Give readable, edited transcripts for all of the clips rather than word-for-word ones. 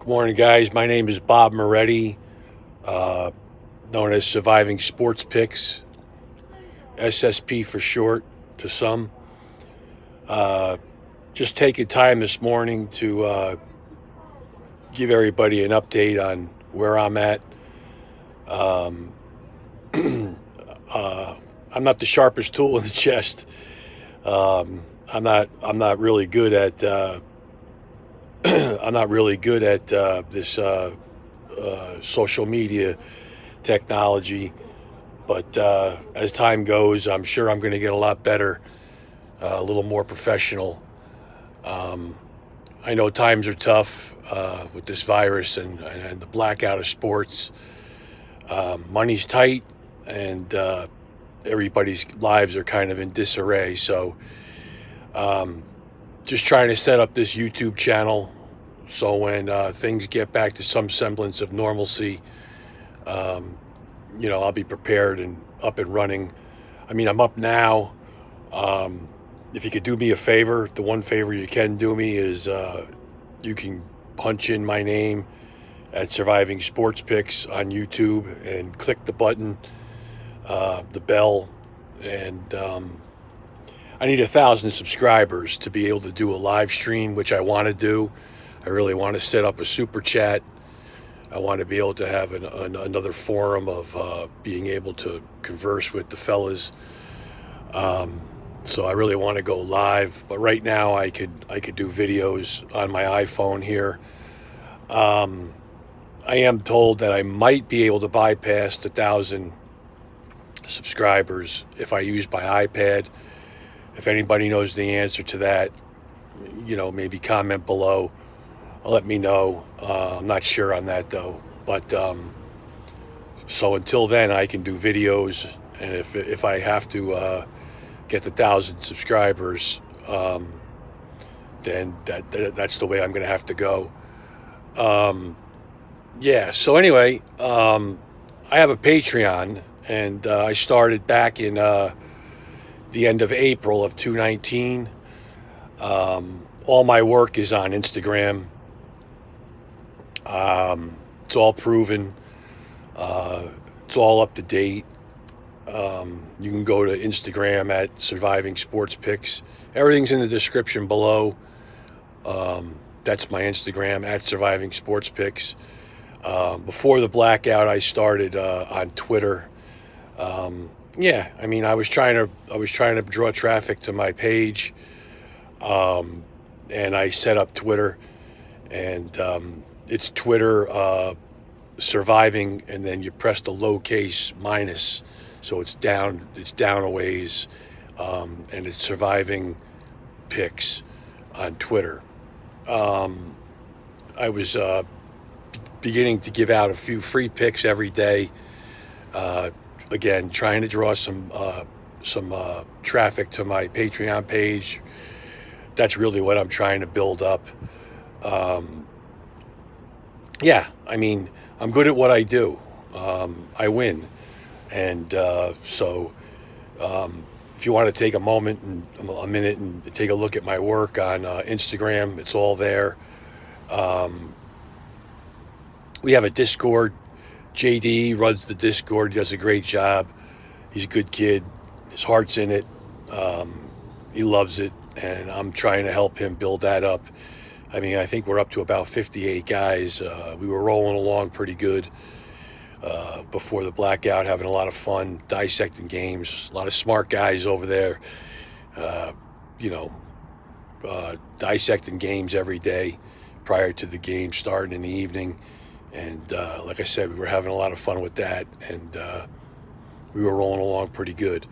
Good morning, guys. My name is Bobbymoretti, uh, known as Surviving Sports Picks, SSP for short to some. Uh, just taking time this morning to give everybody an update on where I'm at. Um, uh, I'm not the sharpest tool in the chest. I'm not really good at. I'm not really good at this social media technology. But as time goes, I'm sure I'm going to get a lot better, a little more professional. Um, I know times are tough with this virus and the blackout of sports. Money's tight, and everybody's lives are kind of in disarray. So um, just trying to set up this YouTube channel so when things get back to some semblance of normalcy, um, I'll be prepared and up and running. I mean, I'm up now. If you could do me a favor, the one favor you can do me is you can punch in my name at Surviving Sports Picks on YouTube and click the button, the bell, and I need 1,000 subscribers to be able to do a live stream, which I want to do. I really want to set up a super chat. I want to be able to have another forum of being able to converse with the fellas. So I really want to go live, but right now I could do videos on my iPhone here. I am told that I might be able to bypass the 1,000 subscribers if I use my iPad. If anybody knows the answer to that, maybe comment below. Let me know. I'm not sure on that though. But so until then, I can do videos, and if I have to get the 1,000 subscribers, then that's the way I'm going to have to go. Yeah. So anyway, I have a Patreon, and I started back in the end of April of 2019. All my work is on Instagram. It's all proven. It's all up to date. You can go to Instagram at Surviving Sports Picks. Everything's in the description below. That's my Instagram at Surviving Sports Picks. Before the blackout, I started on Twitter. Yeah, I mean, I was trying to draw traffic to my page, and I set up Twitter, and it's Twitter surviving, and then you press the lowercase minus, so it's down a ways, and it's surviving picks on Twitter. I was beginning to give out a few free picks every day. Again, trying to draw some traffic to my Patreon page. That's really what I'm trying to build up. Yeah, I mean, I'm good at what I do. I win. And so if you want to take a minute and take a look at my work on Instagram, it's all there. We have a Discord. JD runs the Discord. He does a great job. He's a good kid. His heart's in it. He loves it, and I'm trying to help him build that up. I mean, I think we're up to about 58 guys. We were rolling along pretty good before the blackout, having a lot of fun, dissecting games. A lot of smart guys over there, dissecting games every day prior to the game starting in the evening. And like I said, we were having a lot of fun with that, and we were rolling along pretty good.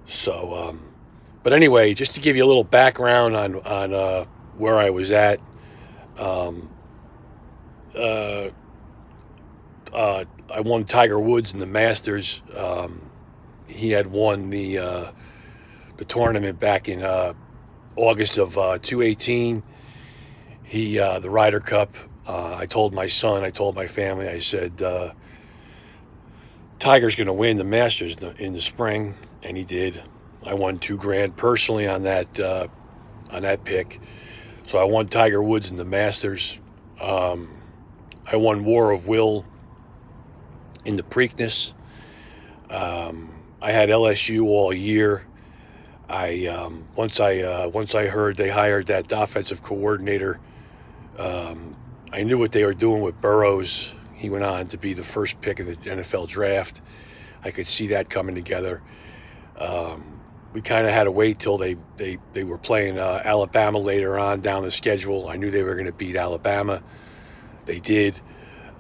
So, but anyway, just to give you a little background on where I was at, I won Tiger Woods in the Masters. He had won the tournament back in August of 2018. The Ryder Cup. I told my son, I told my family, I said, Tiger's going to win the Masters in the spring, and he did. I won $2,000 personally on that pick. So I won Tiger Woods in the Masters. I won War of Will in the Preakness. I had LSU all year. Once I heard they hired that offensive coordinator, I knew what they were doing with Burrows. He went on to be the first pick of the NFL draft. I could see that coming together. We kind of had to wait till they were playing Alabama later on down the schedule. I knew they were going to beat Alabama. They did.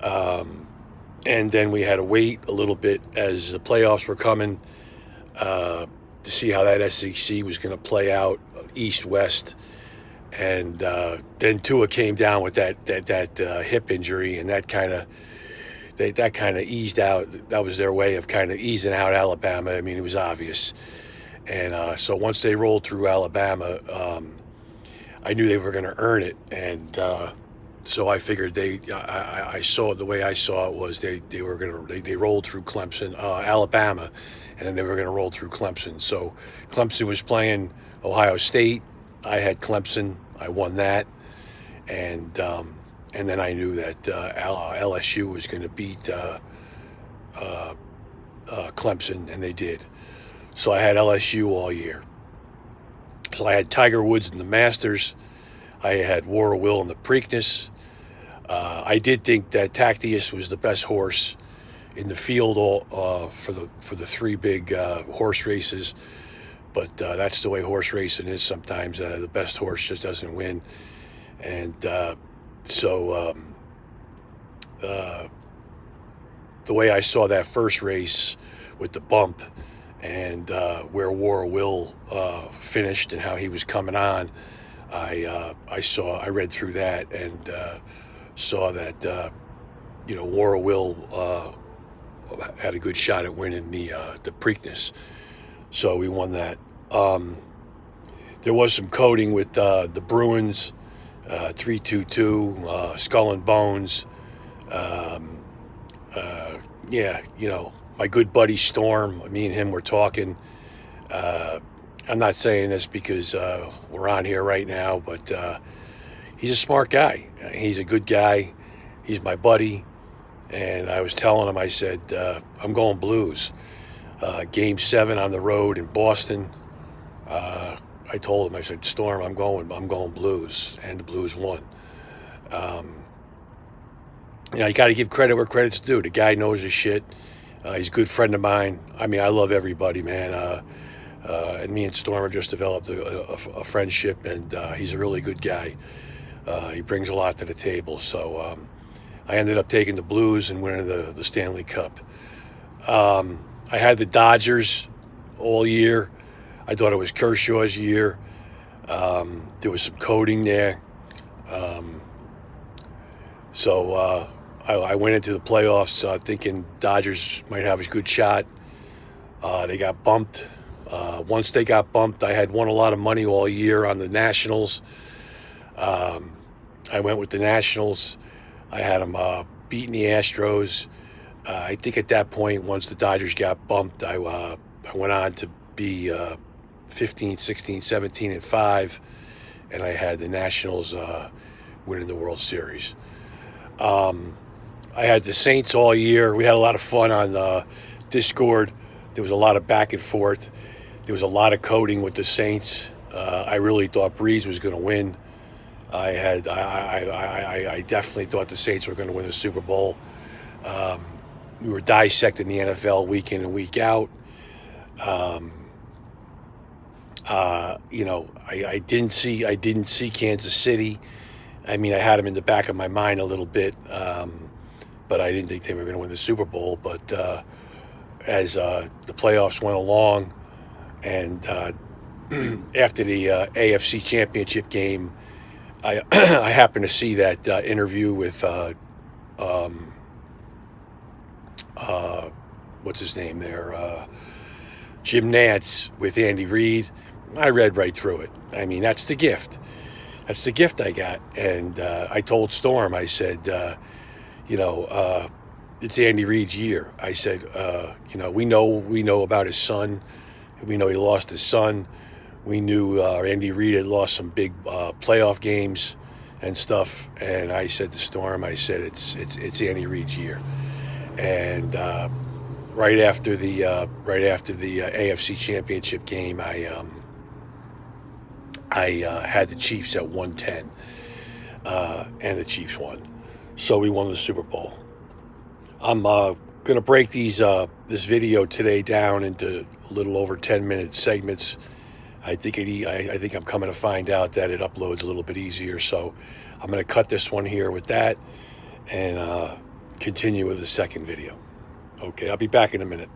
And then we had to wait a little bit as the playoffs were coming to see how that SEC was going to play out, East-West. And then Tua came down with that hip injury, and that kind of eased out. That was their way of kind of easing out Alabama. I mean, it was obvious. And so once they rolled through Alabama, I knew they were going to earn it. And so I figured I saw it the way I saw it was they rolled through Clemson, Alabama, and then they were going to roll through Clemson. So Clemson was playing Ohio State. I had Clemson. I won that, and then I knew that LSU was going to beat Clemson, and they did. So I had LSU all year. So I had Tiger Woods in the Masters. I had War of Will in the Preakness. I did think that Tactius was the best horse in the field for the three big horse races. But that's the way horse racing is sometimes. The best horse just doesn't win. And so the way I saw that first race with the bump and where War of Will finished and how he was coming on, I read through that and saw that War of Will had a good shot at winning the Preakness. So we won that. There was some coding with the Bruins, 3-2-2, Skull and Bones. My good buddy Storm, me and him were talking. I'm not saying this because we're on here right now, but he's a smart guy. He's a good guy. He's my buddy. And I was telling him, I said, I'm going Blues. Game 7 on the road in Boston. I told him, I said, Storm, I'm going Blues, and the Blues won. You got to give credit where credit's due. The guy knows his shit. He's a good friend of mine. I mean, I love everybody, man. And me and Storm have just developed a friendship, and he's a really good guy. He brings a lot to the table. So I ended up taking the Blues and winning the Stanley Cup. I had the Dodgers all year. I thought it was Kershaw's year. There was some coding there. So I went into the playoffs thinking Dodgers might have a good shot. They got bumped. Once they got bumped, I had won a lot of money all year on the Nationals. I went with the Nationals. I had them beating the Astros. I think at that point, once the Dodgers got bumped, I went on to be 15, 16, 17, and 5, and I had the Nationals winning the World Series. I had the Saints all year. We had a lot of fun on Discord. There was a lot of back and forth. There was a lot of coding with the Saints. I really thought Breeze was going to win. I definitely thought the Saints were going to win the Super Bowl. We were dissecting the NFL week in and week out. I didn't see Kansas City. I mean, I had them in the back of my mind a little bit, but I didn't think they were going to win the Super Bowl. But as the playoffs went along, and after the AFC Championship game, I I happened to see that interview with what's his name there, Jim Nantz with Andy Reid. I read right through it. I mean, that's the gift. That's the gift I got. And I told Storm, I said, it's Andy Reid's year. I said, we know about his son. We know he lost his son. We knew Andy Reid had lost some big playoff games and stuff. And I said to Storm, I said it's Andy Reid's year. And right after the AFC Championship game, I had the Chiefs at 110, and the Chiefs won, so we won the Super Bowl. I'm gonna break this video today down into a little over 10-minute segments. I think I'm coming to find out that it uploads a little bit easier, so I'm going to cut this one here with that and continue with the second video. Okay, I'll be back in a minute.